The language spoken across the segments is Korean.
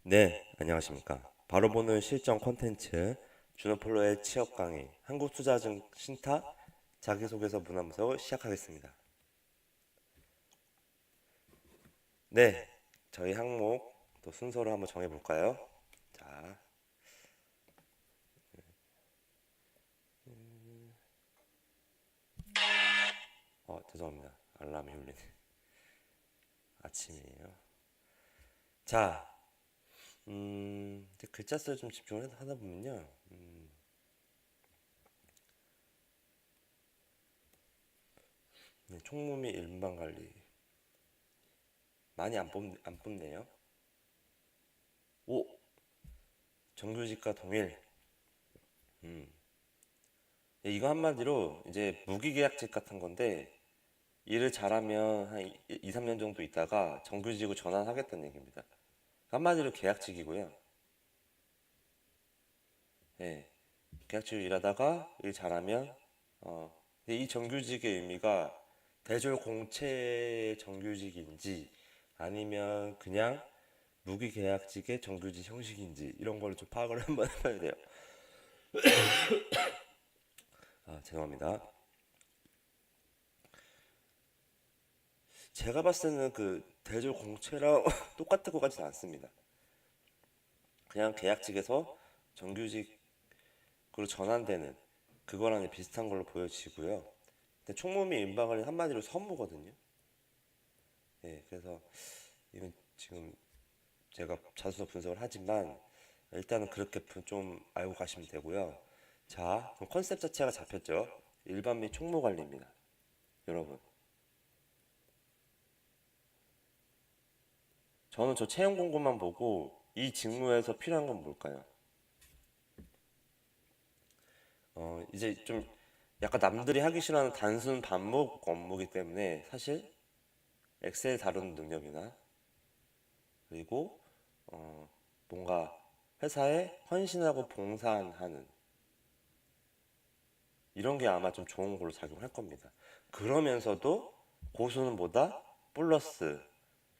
네, 안녕하십니까. 바로 보는 실전 콘텐츠 주노폴로의 취업 강의 한국투자증 신탁 자기소개서 문화무서 시작하겠습니다. 네, 저희 항목 또 순서를 한번 정해볼까요? 자, 죄송합니다. 알람이 울리네. 아침이에요. 자, 이제 글자 수에 좀 집중을 하다 보면요. 네, 총무 및 일반 관리 많이 안 뽑네요. 오, 정규직과 동일. 네, 이거 한마디로 이제 무기계약직 같은 건데 일을 잘하면 한 2, 3년 정도 있다가 정규직으로 전환하겠다는 얘기입니다. 한마디로 계약직이고요. 예, 계약직으로 일하다가 일 잘하면 근데 이 정규직의 의미가 대졸 공채 정규직인지 아니면 그냥 무기계약직의 정규직 형식인지 이런 걸 좀 파악을 한번 해봐야 돼요. 죄송합니다. 제가 봤을 때는 그 대졸 공채랑 똑같은 것 같지는 않습니다. 그냥 계약직에서 정규직으로 전환되는 그거랑 비슷한 걸로 보여지고요. 근데 총무미 임박은 한마디로 선무거든요. 예, 그래서 이건 지금 제가 자수 분석을 하지만 일단은 그렇게 좀 알고 가시면 되고요. 자, 그럼 컨셉 자체가 잡혔죠. 일반 및 총무 관리입니다. 여러분, 저는 저 채용 공고만 보고 이 직무에서 필요한 건 뭘까요? 이제 좀 약간 남들이 하기 싫어하는 단순 반복 업무이기 때문에 사실 엑셀 다루는 능력이나 그리고 뭔가 회사에 헌신하고 봉사하는 이런 게 아마 좀 좋은 걸로 작용할 겁니다. 그러면서도 고수는 뭐다? 플러스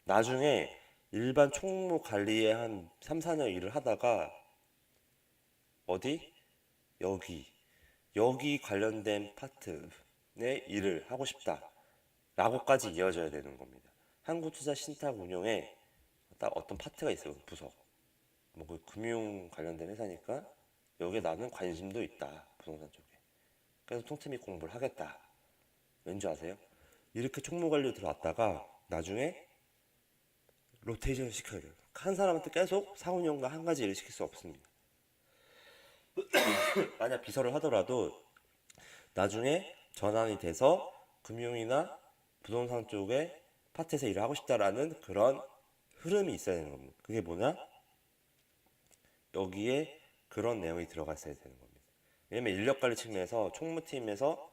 나중에 일반 총무 관리에 한 3, 4년 일을 하다가 어디? 여기 관련된 파트의 일을 하고 싶다 라고까지 이어져야 되는 겁니다. 한국투자신탁운용에 딱 어떤 파트가 있어요. 부서. 뭐 그 금융 관련된 회사니까 여기에 나는 관심도 있다. 부동산 쪽에. 그래서 통틀이 공부를 하겠다. 왠지 아세요? 이렇게 총무관리로 들어왔다가 나중에 로테이션 시켜야 돼요. 한 사람한테 계속 상운용과 한 가지 일을 시킬 수 없습니다. 만약 비서를 하더라도 나중에 전환이 돼서 금융이나 부동산 쪽에 파트에서 일을 하고 싶다라는 그런 흐름이 있어야 되는 겁니다. 그게 뭐냐? 여기에 그런 내용이 들어가 있어야 되는 겁니다. 왜냐면 인력관리 측면에서 총무팀에서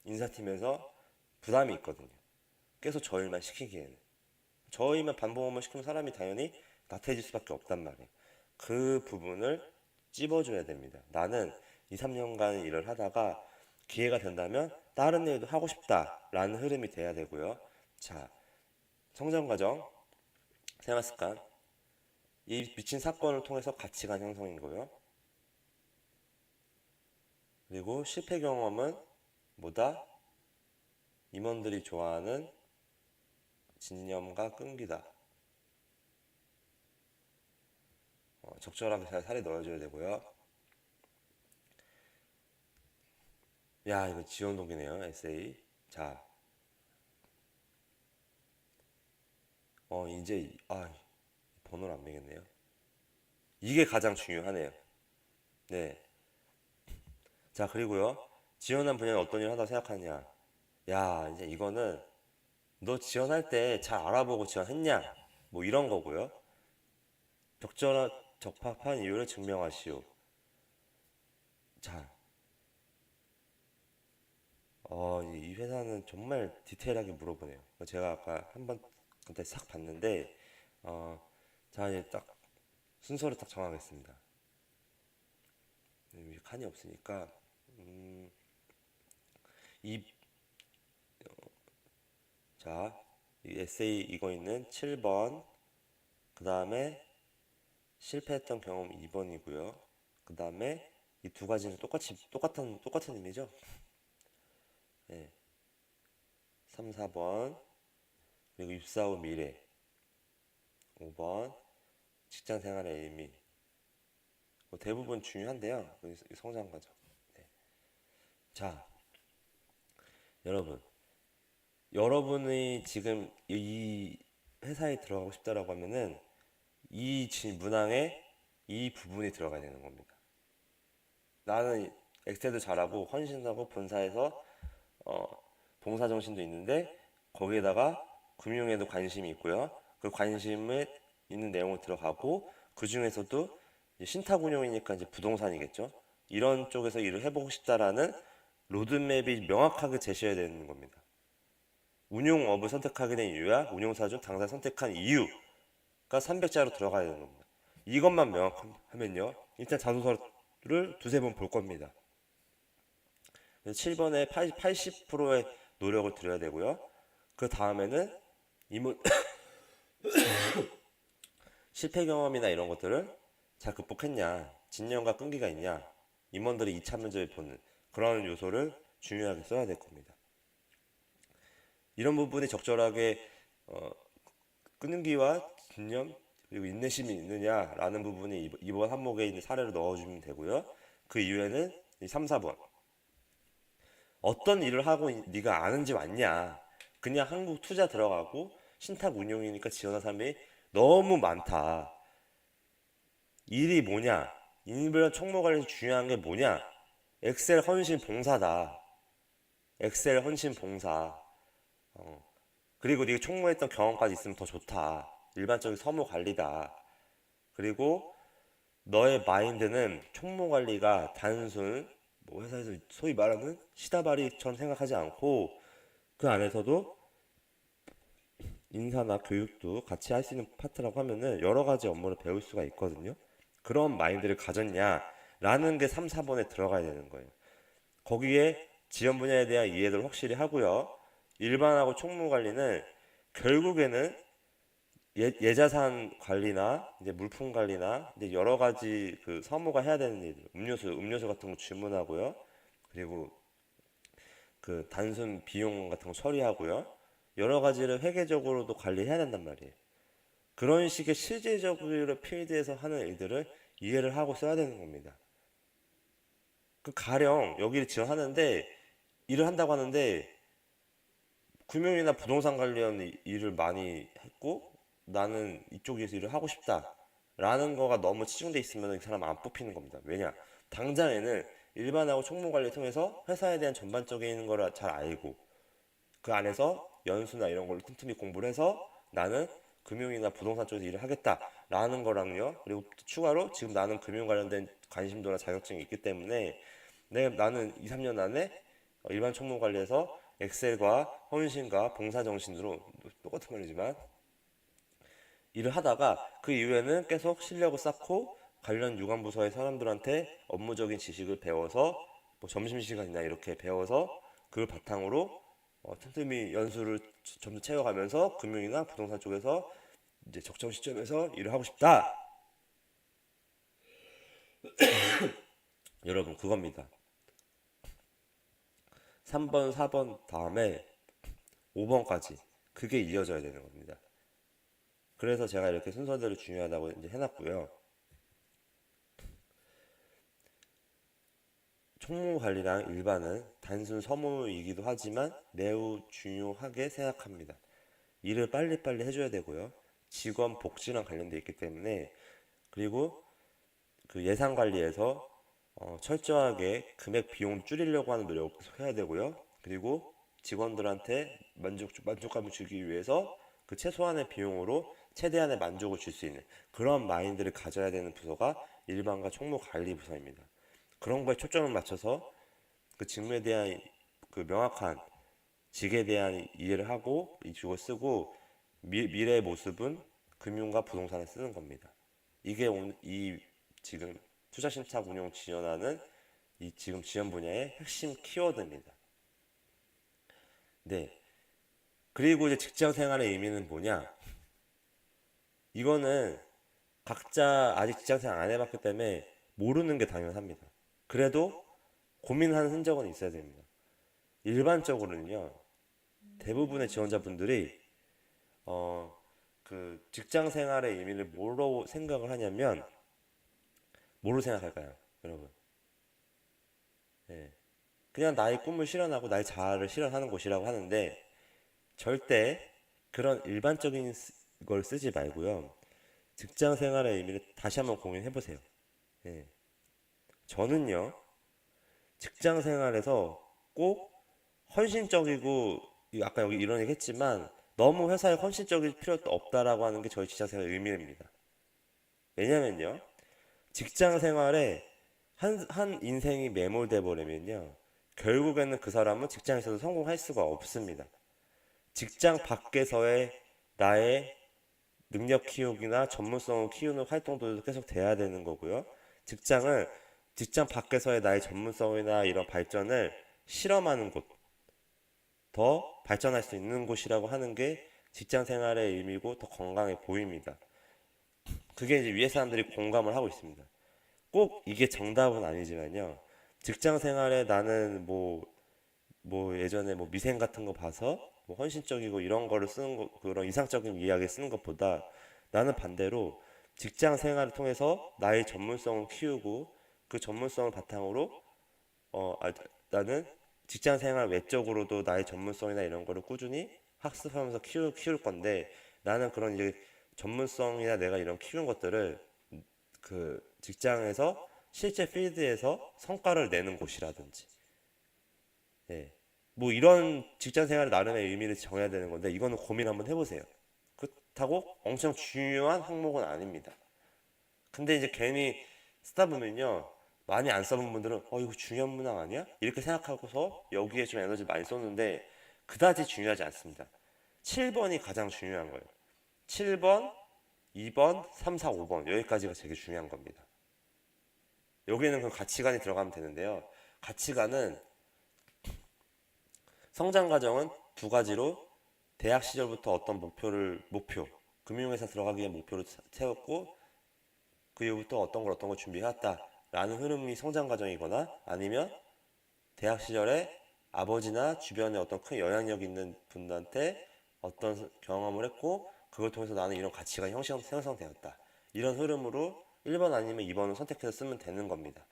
인사팀에서 부담이 있거든요. 계속 저 일만 시키기에는. 저 일만 반복업무 시키면 사람이 당연히 나태해질 수밖에 없단 말이에요. 그 부분을 찝어줘야 됩니다. 나는 2, 3년간 일을 하다가 기회가 된다면 다른 일도 하고 싶다라는 흐름이 돼야 되고요. 자, 성장과정, 생활습관, 이 미친 사건을 통해서 가치관 형성인 거고요. 그리고 실패 경험은 뭐다? 임원들이 좋아하는 진념과 끈기다. 적절하게 잘 살에 넣어줘야 되고요. 야, 이거 지원독이네요, 에세이. 자, 번호를 안 매겼네요. 이게 가장 중요하네요. 네. 자, 그리고요. 지원한 분야는 어떤 일을 하다 생각하냐. 야, 이제 이거는 너 지원할 때 잘 알아보고 지원했냐. 뭐 이런 거고요. 적절한, 적합한 이유를 증명하시오. 자, 이 회사는 정말 디테일하게 물어보네요. 제가 아까 한번 그때 싹 봤는데, 어, 자, 이제 딱 순서를 딱 정하겠습니다. 여기 칸이 없으니까, 이, 자, 이 에세이 이거 있는 7번, 그 다음에 실패했던 경험 2번이고요. 그 다음에 이 두 가지는 똑같은 의미죠. 네. 3, 4번 그리고 입사 후 미래 5번 직장 생활의 의미 뭐 대부분 중요한데요. 성장 과정. 네. 자, 여러분이 지금 이 회사에 들어가고 싶다라고 하면은 이 문항에 이 부분이 들어가야 되는 겁니다. 나는 엑셀도 잘하고 헌신하고 본사에서 봉사 정신도 있는데 거기에다가 금융에도 관심이 있고요. 그 관심에 있는 내용을 들어가고 그 중에서도 신탁 운용이니까 이제 부동산이겠죠. 이런 쪽에서 일을 해보고 싶다라는 로드맵이 명확하게 제시해야 되는 겁니다. 운용업을 선택하게 된 이유야 운용사 중 당사 선택한 이유가 300자로 들어가야 되는 겁니다. 이것만 명확하면요. 일단 자소서를 두세 번 볼 겁니다. 7번에 80%의 노력을 들여야 되고요. 그 다음에는 이문 실패 경험이나 이런 것들을 잘 극복했냐, 진념과 끈기가 있냐, 임원들이 2차 면접에 보는 그런 요소를 중요하게 써야 될 겁니다. 이런 부분이 적절하게 끈기와 진념 그리고 인내심이 있느냐라는 부분이 이번 항목에 있는 사례로 넣어주면 되고요. 그 이후에는 이 3, 4번 어떤 일을 하고 네가 아는지 왔냐. 그냥 한국 투자 들어가고 신탁 운용이니까 지원한 사람이 너무 많다. 일이 뭐냐? 인별 총무 관리에서 중요한 게 뭐냐? 엑셀 헌신 봉사다. 엑셀 헌신 봉사. 그리고 네가 총무했던 경험까지 있으면 더 좋다. 일반적인 서무 관리다. 그리고 너의 마인드는 총무 관리가 단순 뭐 회사에서 소위 말하는 시다바리처럼 생각하지 않고 그 안에서도 인사나 교육도 같이 할 수 있는 파트라고 하면은 여러 가지 업무를 배울 수가 있거든요. 그런 마인드를 가졌냐라는 게 3, 4번에 들어가야 되는 거예요. 거기에 지원 분야에 대한 이해를 확실히 하고요. 일반하고 총무 관리는 결국에는 예자산 관리나 이제 물품 관리나 이제 여러 가지 그 사무가 해야 되는 일들, 음료수 같은 거 주문하고요. 그리고 그 단순 비용 같은 거 처리하고요. 여러 가지를 회계적으로도 관리해야 된단 말이에요. 그런 식의 실질적으로 필드에서 하는 일들을 이해를 하고 써야 되는 겁니다. 그 가령 여기를 지원하는데 일을 한다고 하는데 금융이나 부동산 관련 일을 많이 했고 나는 이쪽에서 일을 하고 싶다라는 거가 너무 치중돼 있으면 이 사람 안 뽑히는 겁니다. 왜냐? 당장에는 일반하고 총무 관리를 통해서 회사에 대한 전반적인 거를 잘 알고 그 안에서 연수나 이런 걸로 틈틈이 공부를 해서 나는 금융이나 부동산 쪽에서 일을 하겠다라는 거랑요. 그리고 추가로 지금 나는 금융 관련된 관심도나 자격증이 있기 때문에 나는 2, 3년 안에 일반 총무 관리에서 엑셀과 헌신과 봉사 정신으로 똑같은 말이지만 일을 하다가 그 이후에는 계속 실력을 쌓고 관련 유관부서의 사람들한테 업무적인 지식을 배워서 뭐 점심시간이나 이렇게 배워서 그걸 바탕으로 틈틈이 연수를 점점 채워가면서 금융이나 부동산 쪽에서 이제 적정 시점에서 일을 하고 싶다. 여러분 그겁니다. 3번, 4번 다음에 5번까지 그게 이어져야 되는 겁니다. 그래서 제가 이렇게 순서대로 중요하다고 이제 해놨고요. 총무 관리랑 일반은 단순 서무이기도 하지만 매우 중요하게 생각합니다. 일을 빨리빨리 해줘야 되고요. 직원 복지랑 관련돼 있기 때문에 그리고 그 예산 관리에서 철저하게 금액 비용 줄이려고 하는 노력을 해야 되고요. 그리고 직원들한테 만족감을 주기 위해서 그 최소한의 비용으로 최대한의 만족을 줄 수 있는 그런 마인드를 가져야 되는 부서가 일반과 총무 관리 부서입니다. 그런 거에 초점을 맞춰서 그 직무에 대한 그 명확한 직에 대한 이해를 하고 이쪽을 쓰고 미래의 모습은 금융과 부동산에 쓰는 겁니다. 이게 이 지금 투자신탁 운용 지원하는 이 지금 지원 분야의 핵심 키워드입니다. 네. 그리고 이제 직장 생활의 의미는 뭐냐? 이거는 각자 아직 직장생활 안 해봤기 때문에 모르는 게 당연합니다. 그래도 고민하는 흔적은 있어야 됩니다. 일반적으로는요, 대부분의 지원자분들이 그 직장 생활의 의미를 뭐로 생각을 하냐면 뭐로 생각할까요, 여러분? 예. 그냥 나의 꿈을 실현하고 나의 자아를 실현하는 곳이라고 하는데 절대 그런 일반적인 걸 쓰지 말고요. 직장 생활의 의미를 다시 한번 고민해 보세요. 예. 저는요, 직장 생활에서 꼭 헌신적이고, 아까 여기 이런 얘기 했지만, 너무 회사에 헌신적일 필요도 없다라고 하는 게 저희 직장 생활의 의미입니다. 왜냐면요, 직장 생활에 한 인생이 매몰돼 버리면요, 결국에는 그 사람은 직장에서도 성공할 수가 없습니다. 직장 밖에서의 나의 능력 키우기나 전문성을 키우는 활동도 계속 돼야 되는 거고요. 직장을 직장 밖에서의 나의 전문성이나 이런 발전을 실험하는 곳, 더 발전할 수 있는 곳이라고 하는 게 직장 생활의 의미고 더 건강해 보입니다. 그게 이제 위에 사람들이 공감을 하고 있습니다. 꼭 이게 정답은 아니지만요. 직장 생활에 나는 뭐 예전에 뭐 미생 같은 거 봐서 뭐 헌신적이고 이런 거를 쓰는 거, 그런 이상적인 이야기 쓰는 것보다 나는 반대로 직장 생활을 통해서 나의 전문성을 키우고 그 전문성을 바탕으로 어 아, 나는 직장 생활 외적으로도 나의 전문성이나 이런 거를 꾸준히 학습하면서 키울 건데 나는 그런 이제 전문성이나 내가 이런 키운 것들을 그 직장에서 실제 필드에서 성과를 내는 곳이라든지 예. 뭐 이런 직장 생활 나름의 의미를 정해야 되는 건데 이거는 고민 한번 해보세요. 그렇다고 엄청 중요한 항목은 아닙니다. 근데 이제 괜히 쓰다 보면요 많이 안 써본 분들은 이거 중요한 문항 아니야? 이렇게 생각하고서 여기에 좀 에너지 많이 쏟는데 그다지 중요하지 않습니다. 7번이 가장 중요한 거예요. 7번, 2번, 3, 4, 5번 여기까지가 되게 중요한 겁니다. 여기는 그 가치관이 들어가면 되는데요. 가치관은 성장 과정은 두 가지로 대학 시절부터 어떤 금융회사 들어가기 위한 목표를 세웠고 그 이후부터 어떤 걸 준비해왔다라는 흐름이 성장 과정이거나 아니면 대학 시절에 아버지나 주변에 어떤 큰 영향력 있는 분한테 어떤 경험을 했고 그걸 통해서 나는 이런 가치가 형성되었다. 이런 흐름으로 1번 아니면 2번을 선택해서 쓰면 되는 겁니다.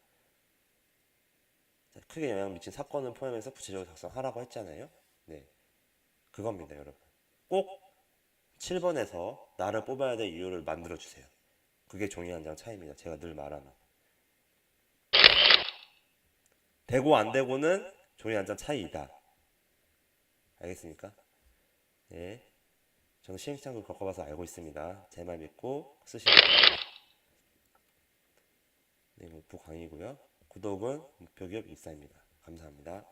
크게 영향 미친 사건을 포함해서 구체적으로 작성하라고 했잖아요. 네, 그겁니다, 여러분. 꼭 7번에서 나를 뽑아야 될 이유를 만들어 주세요. 그게 종이 한 장 차이입니다. 제가 늘 말하는. 되고 안 되고는 종이 한 장 차이이다. 알겠습니까? 예. 저는 시행착오를 겪어봐서 알고 있습니다. 제 말 믿고 쓰시면 됩니다. 네, 목표 강의고요. 구독은 목표 기업 일사입니다. 감사합니다.